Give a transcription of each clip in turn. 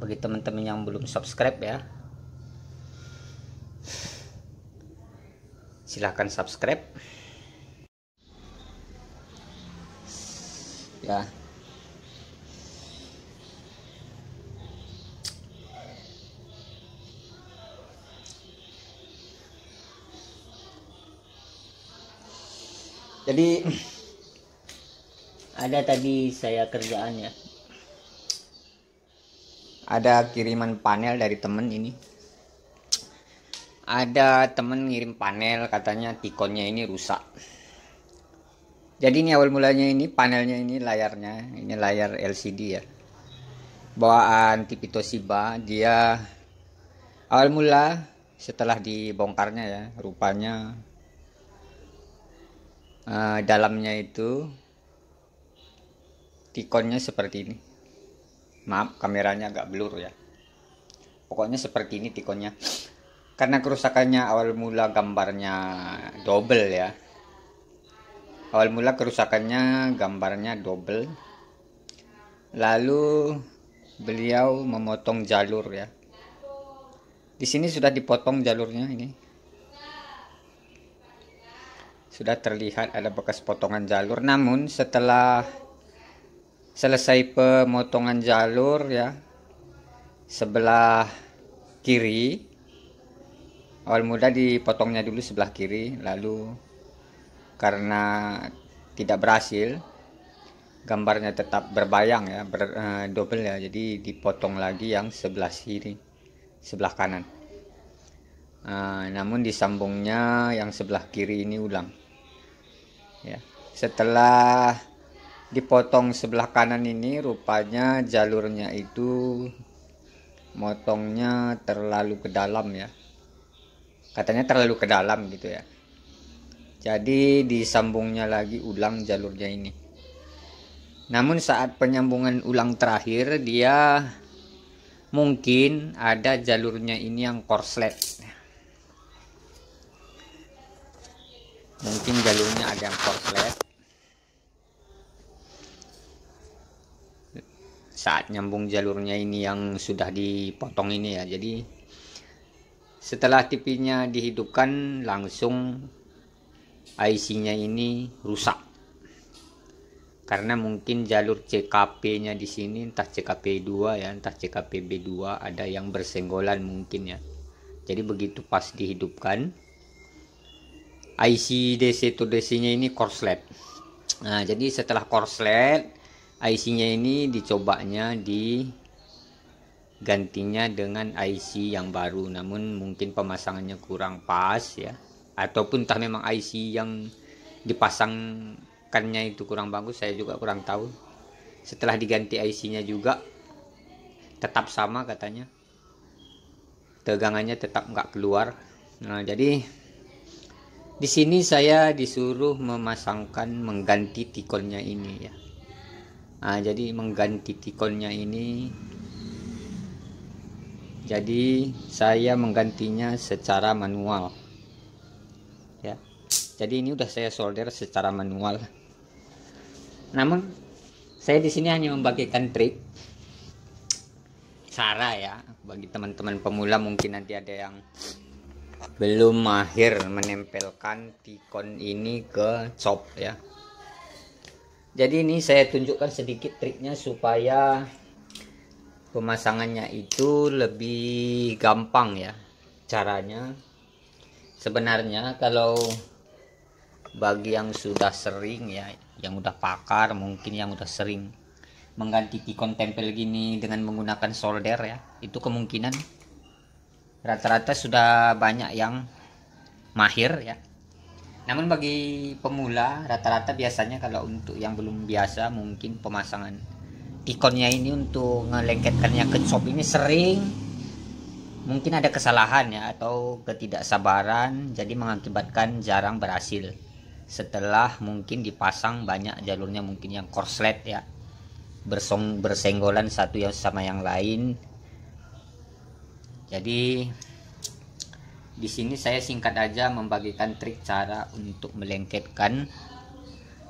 Bagi teman-teman yang belum subscribe ya, silahkan subscribe ya. Jadi ada tadi saya kerjaan ya, ada kiriman panel dari temen ini. Ada temen ngirim panel, katanya tikonnya ini rusak. Jadi ini awal mulanya, ini panelnya, ini layarnya, ini layar LCD ya, bawaan TV Toshiba. Dia awal mula setelah dibongkarnya ya, rupanya dalamnya itu tikonnya seperti ini. Maaf kameranya agak blur ya, pokoknya seperti ini tikonnya. Karena kerusakannya awal mula gambarnya double ya, awal mula kerusakannya gambarnya double. Lalu beliau memotong jalur ya. Di sini sudah dipotong jalurnya, ini sudah terlihat ada bekas potongan jalur. Namun setelah selesai pemotongan jalur ya, sebelah kiri, awal mula dipotongnya dulu sebelah kiri, lalu karena tidak berhasil, gambarnya tetap berbayang ya, double ya, jadi dipotong lagi yang sebelah kiri, sebelah kanan. Namun disambungnya yang sebelah kiri ini ulang ya. Setelah dipotong sebelah kanan ini, rupanya jalurnya itu motongnya terlalu ke dalam ya, katanya terlalu ke dalam gitu ya. Jadi disambungnya lagi ulang jalurnya ini. Namun saat penyambungan ulang terakhir, dia mungkin ada jalurnya ini yang korslet. Mungkin jalurnya ada yang korslet saat nyambung jalurnya ini yang sudah dipotong ini ya. Jadi setelah TV-nya dihidupkan, langsung IC-nya ini rusak. Karena mungkin jalur CKP-nya di sini, entah CKP 2 ya, entah CKP B2, ada yang bersenggolan mungkin ya. Jadi begitu pas dihidupkan, IC DC to DC-nya ini korslet. Nah, jadi setelah korslet, IC-nya ini dicobanya digantinya dengan IC yang baru. Namun mungkin pemasangannya kurang pas ya, ataupun entah memang IC yang dipasangkannya itu kurang bagus, saya juga kurang tahu. Setelah diganti IC-nya juga tetap sama katanya, tegangannya tetap nggak keluar. Nah, jadi di sini saya disuruh mengganti tikonnya ini ya. Nah, jadi mengganti tikonnya ini, jadi saya menggantinya secara manual ya. Jadi ini udah saya solder secara manual. Namun saya di sini hanya membagikan trik, cara ya, bagi teman-teman pemula. Mungkin nanti ada yang belum mahir menempelkan tikon ini ke cop ya. Jadi ini saya tunjukkan sedikit triknya supaya pemasangannya itu lebih gampang ya. Caranya sebenarnya kalau bagi yang sudah sering ya, yang udah pakar, mungkin yang udah sering mengganti tikon tempel gini dengan menggunakan solder ya, itu kemungkinan rata-rata sudah banyak yang mahir ya. Namun bagi pemula, rata-rata biasanya kalau untuk yang belum biasa, mungkin pemasangan tikonnya ini untuk ngelengketkannya ke cop ini sering mungkin ada kesalahan ya, atau ketidaksabaran, jadi mengakibatkan jarang berhasil. Setelah mungkin dipasang banyak jalurnya mungkin yang korslet ya, bersenggolan satu yang sama yang lain. Jadi di sini saya singkat aja membagikan trik cara untuk melengketkan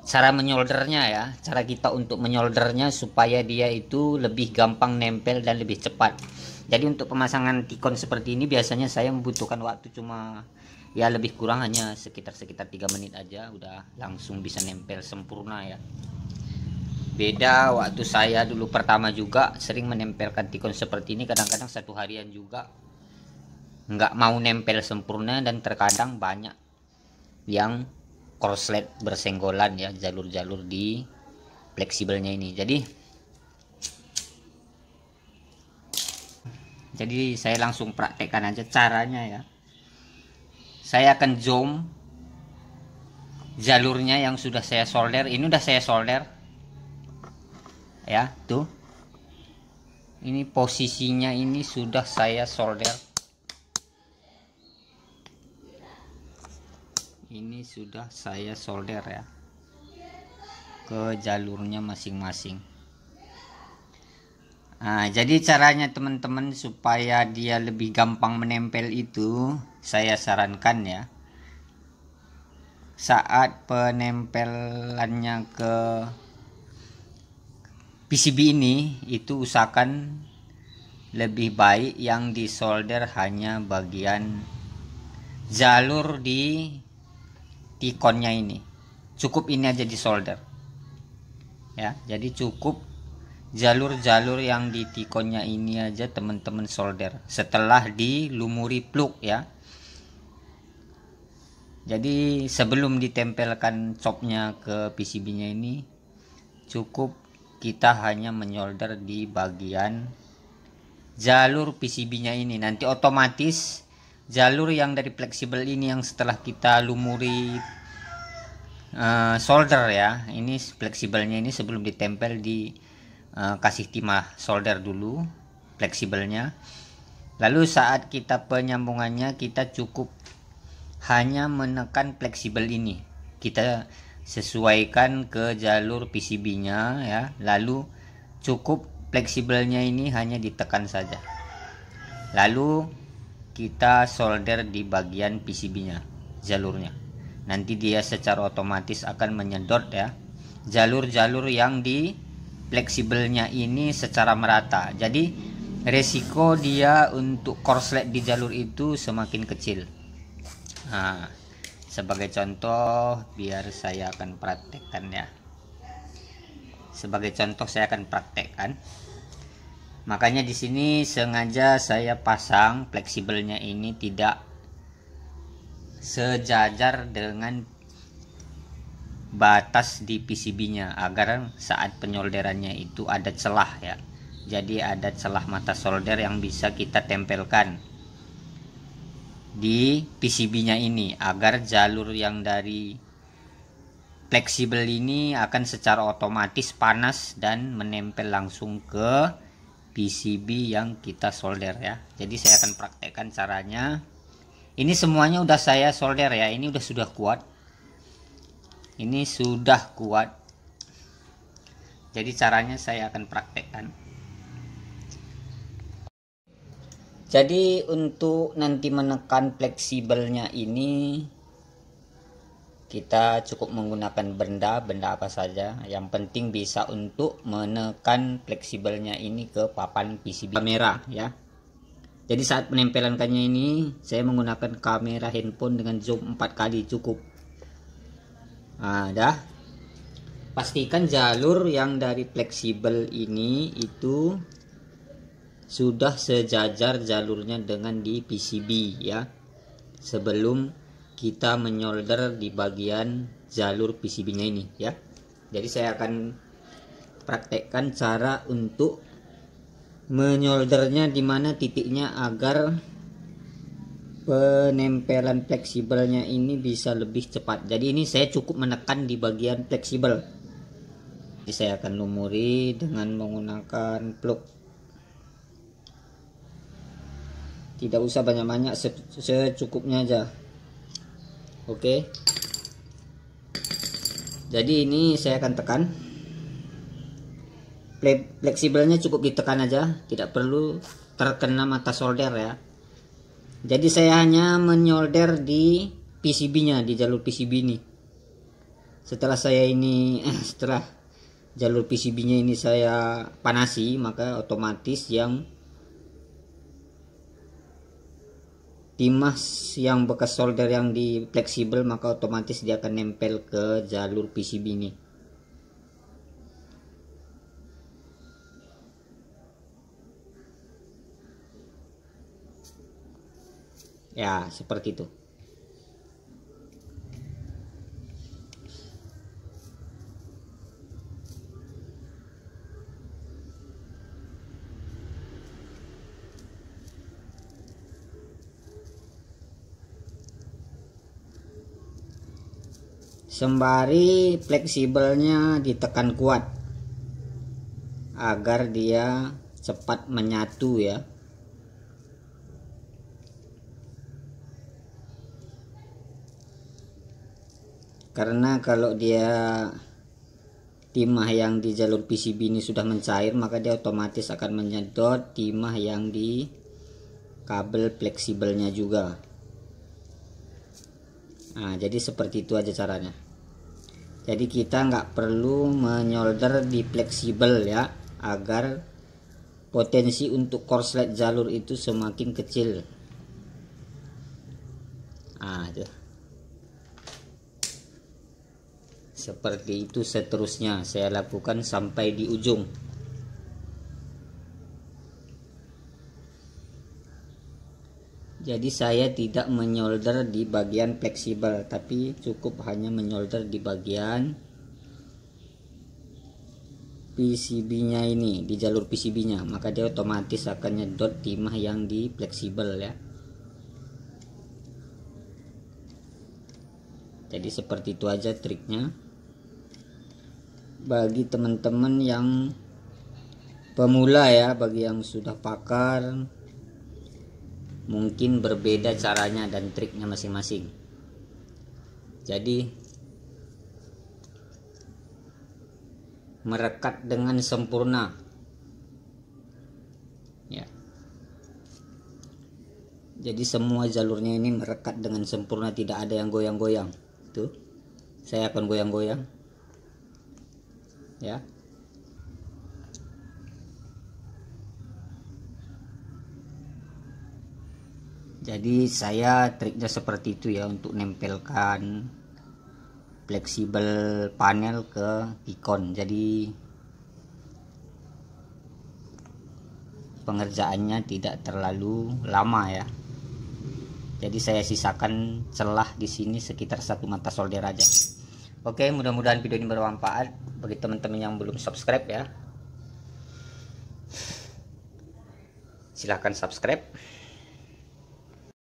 cara menyoldernya ya, cara kita untuk menyoldernya supaya dia itu lebih gampang nempel dan lebih cepat. Jadi untuk pemasangan tikon seperti ini biasanya saya membutuhkan waktu cuma ya lebih kurang hanya sekitar 3 menit aja udah langsung bisa nempel sempurna ya. Beda waktu saya dulu pertama juga sering menempelkan tikon seperti ini, kadang-kadang 1 harian juga nggak mau nempel sempurna dan terkadang banyak yang korslet bersenggolan ya, jalur-jalur di fleksibelnya ini. Jadi saya langsung praktekkan aja caranya ya. Saya akan zoom jalurnya yang sudah saya solder. Ini udah saya solder ya, tuh ini posisinya ini sudah saya solder. Ini sudah saya solder ya ke jalurnya masing-masing. Nah, jadi caranya teman-teman supaya dia lebih gampang menempel itu saya sarankan ya, saat penempelannya ke PCB ini itu usahakan lebih baik yang disolder hanya bagian jalur di tikonnya ini. Cukup ini aja disolder ya, jadi cukup jalur-jalur yang di tikonnya ini aja teman-teman solder setelah dilumuri plug ya. Jadi sebelum ditempelkan copnya ke PCB nya ini cukup kita hanya menyolder di bagian jalur PCB nya ini. Nanti otomatis jalur yang dari fleksibel ini yang setelah kita lumuri solder ya, ini fleksibelnya ini sebelum ditempel di kasih timah solder dulu fleksibelnya, lalu saat kita penyambungannya kita cukup hanya menekan fleksibel ini, kita sesuaikan ke jalur PCB nya ya, lalu cukup fleksibelnya ini hanya ditekan saja, lalu kita solder di bagian PCB-nya, jalurnya. Nanti dia secara otomatis akan menyedot ya jalur-jalur yang di fleksibelnya ini secara merata. Jadi resiko dia untuk korslet di jalur itu semakin kecil. Nah, sebagai contoh biar saya akan praktekkan ya. Sebagai contoh saya akan praktekkan. Makanya di sini sengaja saya pasang fleksibelnya ini tidak sejajar dengan batas di PCB-nya agar saat penyolderannya itu ada celah ya. Jadi ada celah mata solder yang bisa kita tempelkan di PCB-nya ini agar jalur yang dari fleksibel ini akan secara otomatis panas dan menempel langsung ke PCB yang kita solder ya. Jadi saya akan praktekkan caranya. Ini semuanya udah saya solder ya. Ini sudah kuat. Ini sudah kuat. Jadi caranya saya akan praktekkan. Jadi untuk nanti menekan fleksibelnya ini kita cukup menggunakan benda apa saja, yang penting bisa untuk menekan fleksibelnya ini ke papan PCB kamera ya. Jadi saat penempelannya ini saya menggunakan kamera handphone dengan zoom 4 kali cukup. Nah, dah. Pastikan jalur yang dari fleksibel ini itu sudah sejajar jalurnya dengan di PCB ya, sebelum kita menyolder di bagian jalur PCB-nya ini ya. Jadi saya akan praktekkan cara untuk menyoldernya di mana titiknya agar penempelan fleksibelnya ini bisa lebih cepat. Jadi ini saya cukup menekan di bagian fleksibel. Jadi saya akan lumuri dengan menggunakan plug. Tidak usah banyak-banyak, secukupnya aja. Oke. Jadi ini saya akan tekan. Fleksibelnya cukup ditekan aja, tidak perlu terkena mata solder ya. Jadi saya hanya menyolder di PCB-nya, di jalur PCB ini. Setelah saya ini setelah jalur PCB-nya ini saya panasi, maka otomatis yang timah yang bekas solder yang di fleksibel, maka otomatis dia akan nempel ke jalur PCB ini. Ya, seperti itu. Sembari fleksibelnya ditekan kuat agar dia cepat menyatu ya. Karena kalau dia timah yang di jalur PCB ini sudah mencair, maka dia otomatis akan menyedot timah yang di kabel fleksibelnya juga. Nah, jadi seperti itu aja caranya. Jadi kita nggak perlu menyolder di fleksibel ya, agar potensi untuk korslet jalur itu semakin kecil. Nah, itu. Seperti itu seterusnya saya lakukan sampai di ujung. Jadi saya tidak menyolder di bagian fleksibel, tapi cukup hanya menyolder di bagian PCB-nya ini, di jalur PCB-nya, maka dia otomatis akan nyedot timah yang di fleksibel ya. Jadi seperti itu aja triknya. Bagi teman-teman yang pemula ya, bagi yang sudah pakar mungkin berbeda caranya dan triknya masing-masing. Jadi merekat dengan sempurna ya. Jadi semua jalurnya ini merekat dengan sempurna, tidak ada yang goyang-goyang. Tuh, saya akan goyang-goyang ya. Jadi saya triknya seperti itu ya, untuk nempelkan fleksibel panel ke T-con. Jadi pengerjaannya tidak terlalu lama ya. Jadi saya sisakan celah di sini sekitar 1 mata solder aja. Oke, mudah-mudahan video ini bermanfaat bagi teman-teman yang belum subscribe ya. Silahkan subscribe.